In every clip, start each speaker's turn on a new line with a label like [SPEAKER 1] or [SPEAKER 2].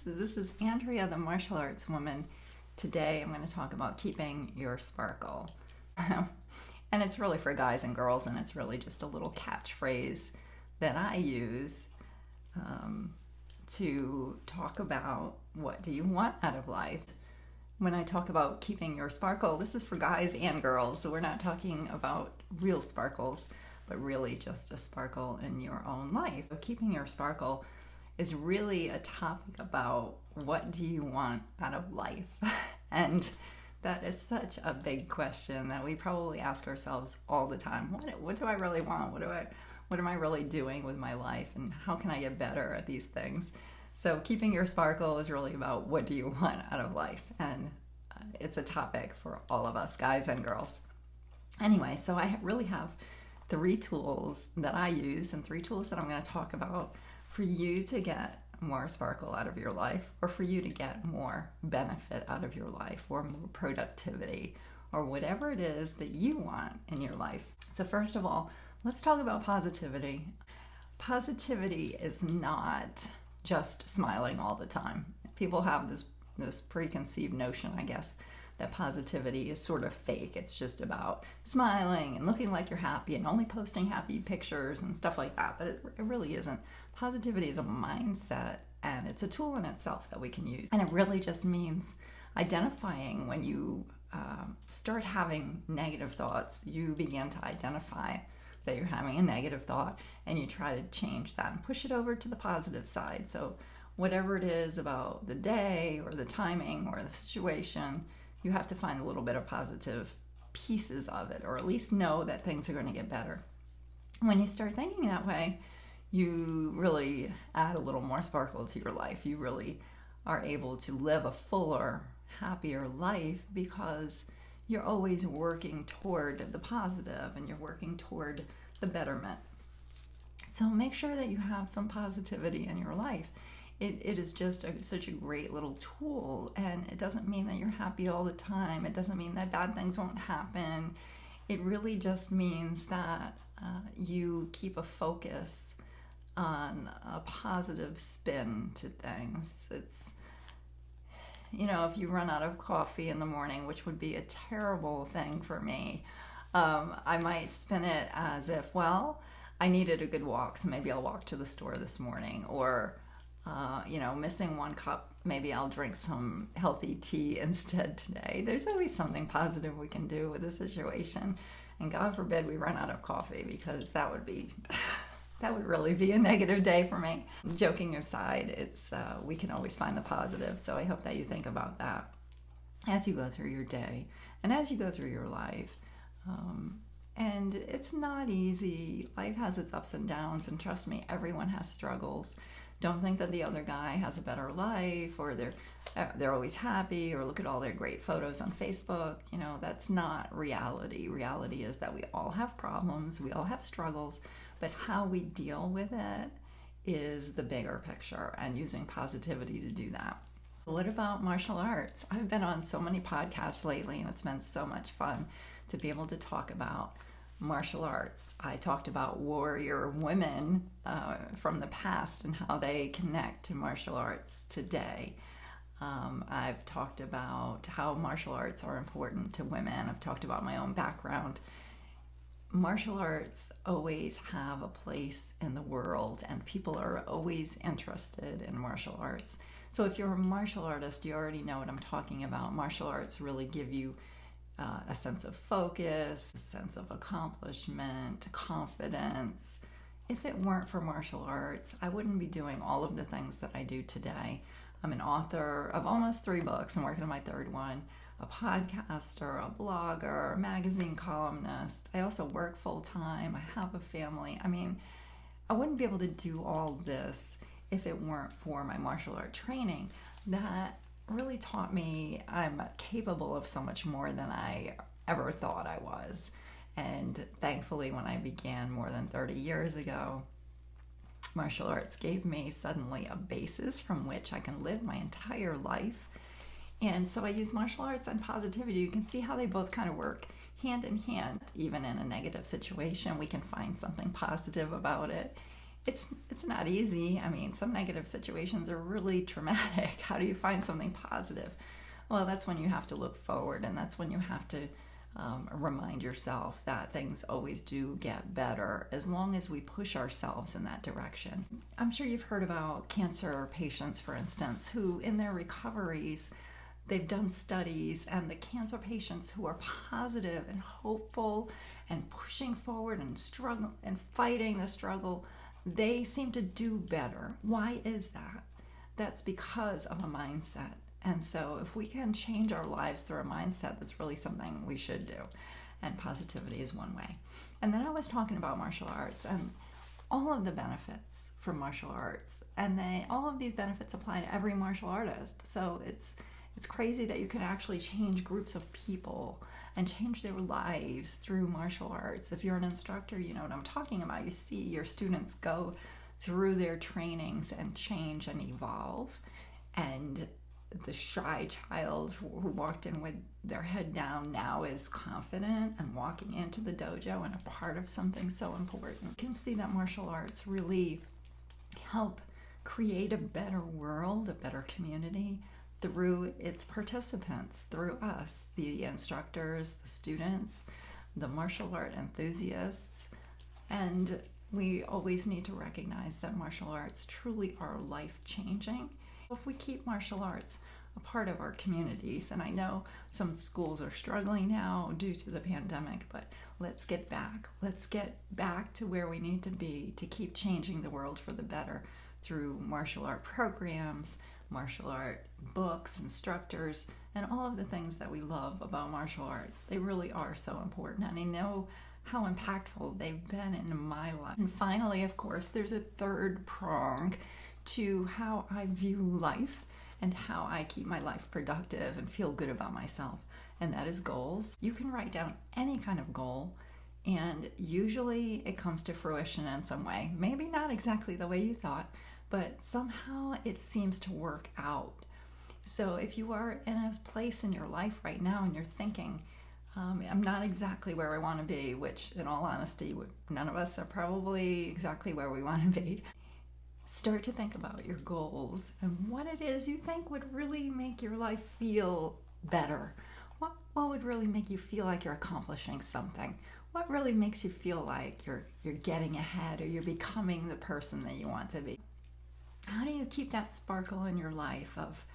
[SPEAKER 1] So this is Andrea, the martial arts woman. Today I'm going to talk about keeping your sparkle. And it's really for guys and girls, and it's really just a little catchphrase that I use to talk about what do you want out of life. When I talk about keeping your sparkle, this is for guys and girls, so we're not talking about real sparkles, but really just a sparkle in your own life. So keeping your sparkle is really a topic about what do you want out of life. And that is such a big question that we probably ask ourselves all the time. What do I really want? What am I really doing with my life, and how can I get better at these things? So keeping your sparkle is really about what do you want out of life, and it's a topic for all of us, guys and girls. Anyway, so I really have 3 tools that I use and 3 tools that I'm going to talk about for you to get more sparkle out of your life, or for you to get more benefit out of your life, or more productivity, or whatever it is that you want in your life. So first of all, let's talk about positivity. Positivity is not just smiling all the time. People have this preconceived notion, I guess, that positivity is sort of fake. It's just about smiling and looking like you're happy and only posting happy pictures and stuff like that, but it really isn't. Positivity is a mindset, and it's a tool in itself that we can use. And it really just means identifying when you start having negative thoughts. You begin to identify that you're having a negative thought, and you try to change that and push it over to the positive side. So whatever it is about the day or the timing or the situation, you have to find a little bit of positive pieces of it, or at least know that things are going to get better. When you start thinking that way, you really add a little more sparkle to your life. You really are able to live a fuller, happier life, because you're always working toward the positive and you're working toward the betterment. So make sure that you have some positivity in your life. It is just such a great little tool, and it doesn't mean that you're happy all the time. It doesn't mean that bad things won't happen. It really just means that you keep a focus on a positive spin to things. It's, if you run out of coffee in the morning, which would be a terrible thing for me, I might spin it as if, well, I needed a good walk, so maybe I'll walk to the store this morning, or missing 1 cup, maybe I'll drink some healthy tea instead today. There's always something positive we can do with the situation. And God forbid we run out of coffee, because that would really be a negative day for me. Joking aside, it's we can always find the positive. So I hope that you think about that as you go through your day and as you go through your life. And it's not easy. Life has its ups and downs, and trust me, everyone has struggles. Don't think that the other guy has a better life, or they're always happy, or look at all their great photos on Facebook. That's not reality. Reality is that we all have problems, we all have struggles, but how we deal with it is the bigger picture, and using positivity to do that. What about martial arts? I've been on so many podcasts lately, and it's been so much fun to be able to talk about martial arts. I talked about warrior women from the past and how they connect to martial arts today. I've talked about how martial arts are important to women. I've talked about my own background. Martial arts always have a place in the world, and people are always interested in martial arts. So if you're a martial artist, you already know what I'm talking about. Martial arts really give you a sense of focus, a sense of accomplishment, confidence. If it weren't for martial arts, I wouldn't be doing all of the things that I do today. I'm an author of almost 3 books. I'm working on my 3rd one. A podcaster, a blogger, a magazine columnist. I also work full-time. I have a family. I wouldn't be able to do all this if it weren't for my martial art training. That really taught me I'm capable of so much more than I ever thought I was. And thankfully, when I began more than 30 years ago, martial arts gave me suddenly a basis from which I can live my entire life. And so I use martial arts and positivity. You can see how they both kind of work hand in hand. Even in a negative situation, we can find something positive about it. It's not easy. I mean, some negative situations are really traumatic. How do you find something positive? Well, that's when you have to look forward, and that's when you have to remind yourself that things always do get better as long as we push ourselves in that direction. I'm sure you've heard about cancer patients, for instance, who in their recoveries, they've done studies, and the cancer patients who are positive and hopeful and pushing forward and struggle and fighting the struggle, they seem to do better. Why is that? That's because of a mindset. And so if we can change our lives through a mindset, that's really something we should do. And positivity is one way. And then I was talking about martial arts and all of the benefits from martial arts. And all of these benefits apply to every martial artist. So it's crazy that you can actually change groups of people and change their lives through martial arts. If you're an instructor, you know what I'm talking about. You see your students go through their trainings and change and evolve. And the shy child who walked in with their head down now is confident and walking into the dojo and a part of something so important. You can see that martial arts really help create a better world, a better community through its participants, through us, the instructors, the students, the martial art enthusiasts. And we always need to recognize that martial arts truly are life-changing. If we keep martial arts a part of our communities, and I know some schools are struggling now due to the pandemic, but let's get back. Let's get back to where we need to be to keep changing the world for the better through martial art programs, martial art books, instructors, and all of the things that we love about martial arts. They really are so important, and I know how impactful they've been in my life. And finally, of course, there's a third prong to how I view life and how I keep my life productive and feel good about myself, and that is goals. You can write down any kind of goal, and usually it comes to fruition in some way. Maybe not exactly the way you thought, but somehow it seems to work out. So if you are in a place in your life right now and you're thinking, I'm not exactly where I want to be, which in all honesty, none of us are probably exactly where we want to be. Start to think about your goals and what it is you think would really make your life feel better. What would really make you feel like you're accomplishing something? What really makes you feel like you're getting ahead or you're becoming the person that you want to be? How do you keep that sparkle in your life of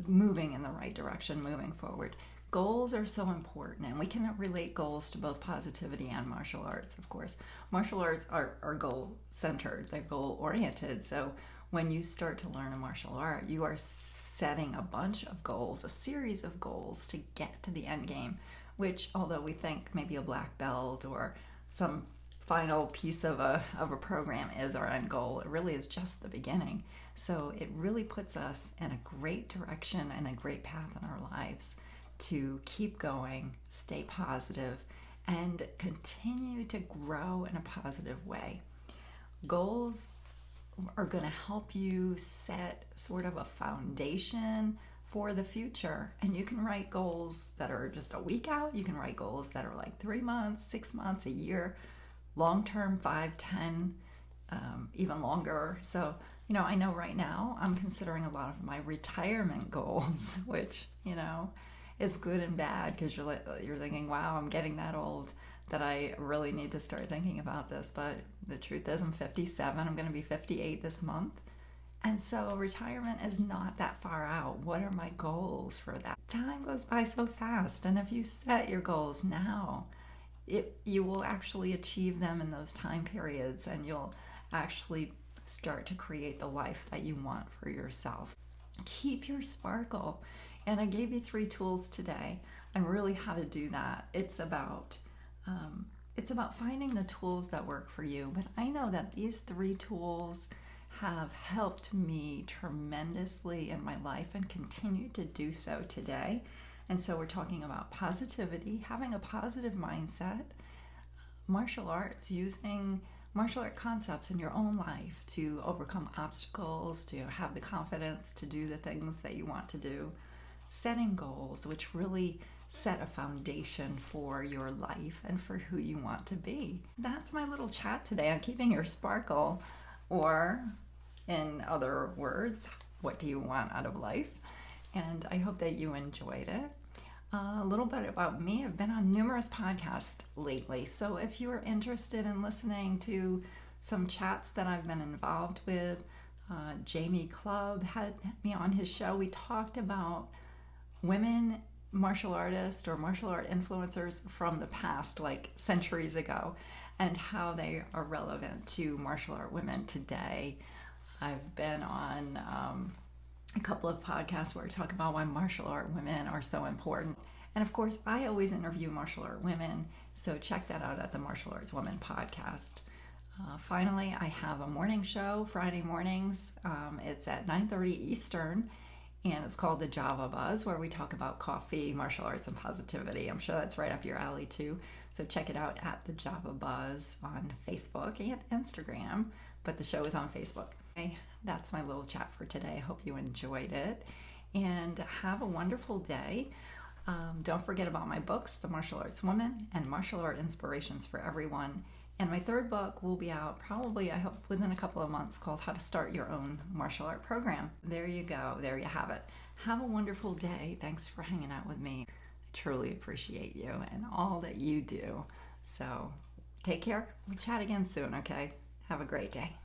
[SPEAKER 1] moving in the right direction, moving forward? Goals are so important, and we can relate goals to both positivity and martial arts, of course. Martial arts are goal-centered, they're goal-oriented, so when you start to learn a martial art, you are setting a bunch of goals, a series of goals to get to the end game, which, although we think maybe a black belt or some final piece of a program is our end goal, it really is just the beginning. So it really puts us in a great direction and a great path in our lives to keep going, stay positive, and continue to grow in a positive way. Goals are going to help you set sort of a foundation for the future. And you can write goals that are just a week out. You can write goals that are like 3 months, 6 months, a year, long-term, 5, 10, even longer. So, I know right now I'm considering a lot of my retirement goals, which, is good and bad, because you're thinking, wow, I'm getting that old that I really need to start thinking about this. But the truth is, I'm 57. I'm going to be 58 this month. And so retirement is not that far out. What are my goals for that? Time goes by so fast. And if you set your goals now, you will actually achieve them in those time periods, and you'll actually start to create the life that you want for yourself. Keep your sparkle. And I gave you 3 tools today on really how to do that. It's about finding the tools that work for you. But I know that these 3 tools have helped me tremendously in my life and continue to do so today. And so we're talking about positivity, having a positive mindset, martial arts, using martial art concepts in your own life to overcome obstacles, to have the confidence to do the things that you want to do, setting goals, which really set a foundation for your life and for who you want to be. That's my little chat today on keeping your sparkle, or in other words, what do you want out of life? And I hope that you enjoyed it. A little bit about me. I've been on numerous podcasts lately, so if you're interested in listening to some chats that I've been involved with, Jamie Clubb had me on his show. We talked about women martial artists or martial art influencers from the past, like centuries ago, and how they are relevant to martial art women today. I've been on a couple of podcasts where I talk about why martial art women are so important. And of course, I always interview martial art women, so check that out at the Martial Arts Women podcast. Finally, I have a morning show Friday mornings. It's at 9:30 Eastern, and it's called The Java Buzz, where we talk about coffee, martial arts, and positivity. I'm sure that's right up your alley too. So check it out at The Java Buzz on Facebook and Instagram, but the show is on Facebook. Okay, that's my little chat for today. I hope you enjoyed it, and have a wonderful day. Don't forget about my books, The Martial Arts Woman and Martial Art Inspirations for Everyone. And my third book will be out probably, I hope, within a couple of months, called How to Start Your Own Martial Art Program. There you go. There you have it. Have a wonderful day. Thanks for hanging out with me. I truly appreciate you and all that you do. So take care. We'll chat again soon, okay? Have a great day.